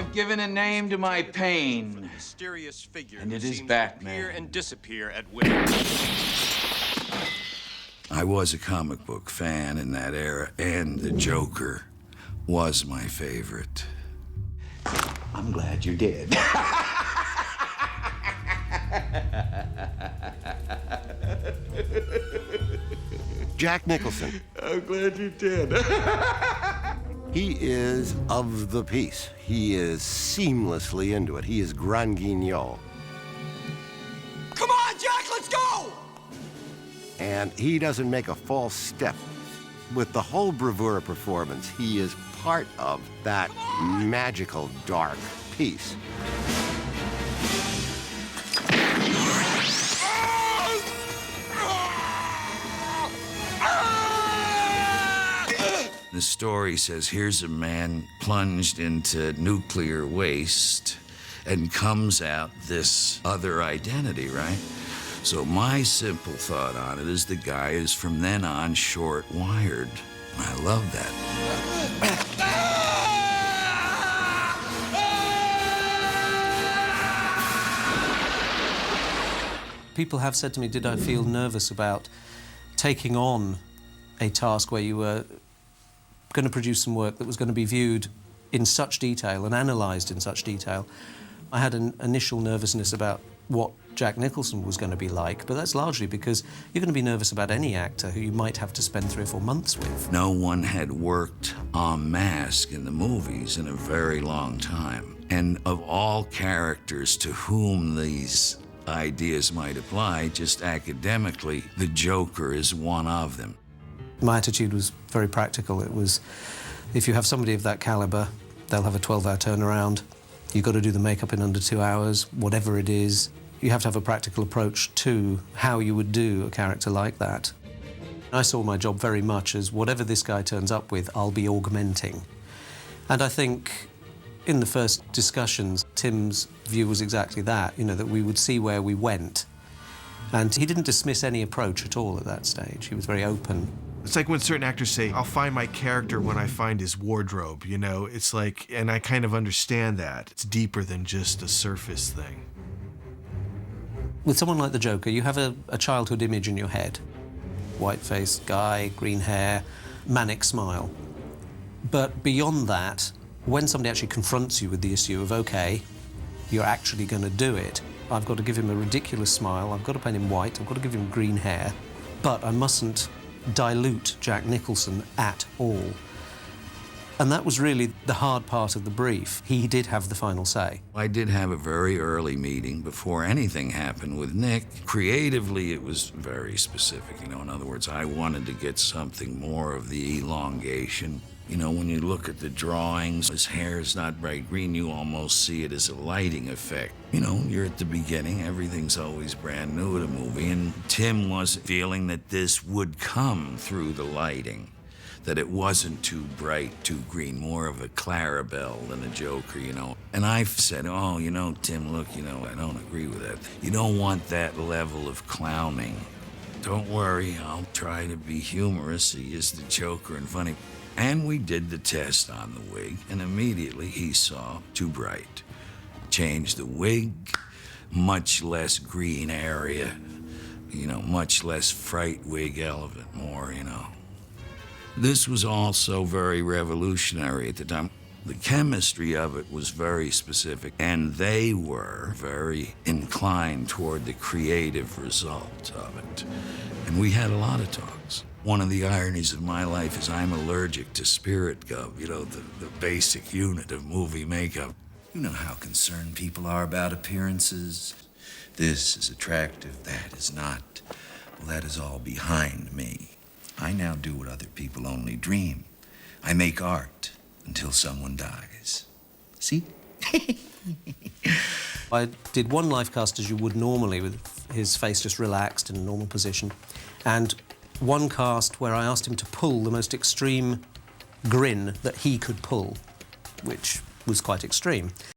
have given a name to my pain, Mysterious figure and it who is seems Batman. to appear and disappear at will. I was a comic book fan in that era, and the Joker was my favorite. I'm glad you did. Jack Nicholson. I'm glad you did. He is of the piece. He is seamlessly into it. He is Grand Guignol. Come on, Jack, let's go! And he doesn't make a false step. With the whole bravura performance, he is part of that magical, dark piece. The story says here's a man plunged into nuclear waste and comes out this other identity, right? So my simple thought on it is the guy is from then on short-wired. I love that. People have said to me, did I feel nervous about taking on a task where you were going to produce some work that was going to be viewed in such detail and analysed in such detail? I had an initial nervousness about what Jack Nicholson was going to be like, but that's largely because you're going to be nervous about any actor who you might have to spend 3 or 4 months with. No one had worked en masse in the movies in a very long time. And of all characters to whom these ideas might apply, just academically, the Joker is one of them. My attitude was very practical. It was, if you have somebody of that caliber, they'll have a 12-hour turnaround. You've got to do the makeup in under 2 hours, whatever it is. You have to have a practical approach to how you would do a character like that. I saw my job very much as whatever this guy turns up with, I'll be augmenting. And I think in the first discussions, Tim's view was exactly that, you know, that we would see where we went. And he didn't dismiss any approach at all at that stage. He was very open. It's like when certain actors say, I'll find my character when I find his wardrobe, you know? It's like, and I kind of understand that. It's deeper than just a surface thing. With someone like the Joker, you have a childhood image in your head. White-faced guy, green hair, manic smile. But beyond that, when somebody actually confronts you with the issue of, OK, you're actually going to do it, I've got to give him a ridiculous smile, I've got to paint him white, I've got to give him green hair, but I mustn't dilute Jack Nicholson at all. And that was really the hard part of the brief. He did have the final say. I did have a very early meeting before anything happened with Nick. Creatively, it was very specific. You know, in other words, I wanted to get something more of the elongation. You know, when you look at the drawings, his hair is not bright green, you almost see it as a lighting effect. You know, you're at the beginning, everything's always brand new at a movie, and Tim was feeling that this would come through the lighting, that it wasn't too bright, too green, more of a Clarabelle than a Joker, you know. And I said, oh, you know, Tim, look, you know, I don't agree with that. You don't want that level of clowning. Don't worry, I'll try to be humorous. He is the Joker and funny. And we did the test on the wig, and immediately he saw too bright. Changed the wig, much less green area, you know, much less fright wig element, more, you know. This was also very revolutionary at the time. The chemistry of it was very specific, and they were very inclined toward the creative result of it. And we had a lot of talks. One of the ironies of my life is I'm allergic to spirit gum, you know, the basic unit of movie makeup. You know how concerned people are about appearances. This is attractive, that is not. Well, that is all behind me. I now do what other people only dream. I make art until someone dies. See? I did one life cast as you would normally, with his face just relaxed in a normal position, and one cast where I asked him to pull the most extreme grin that he could pull, which was quite extreme.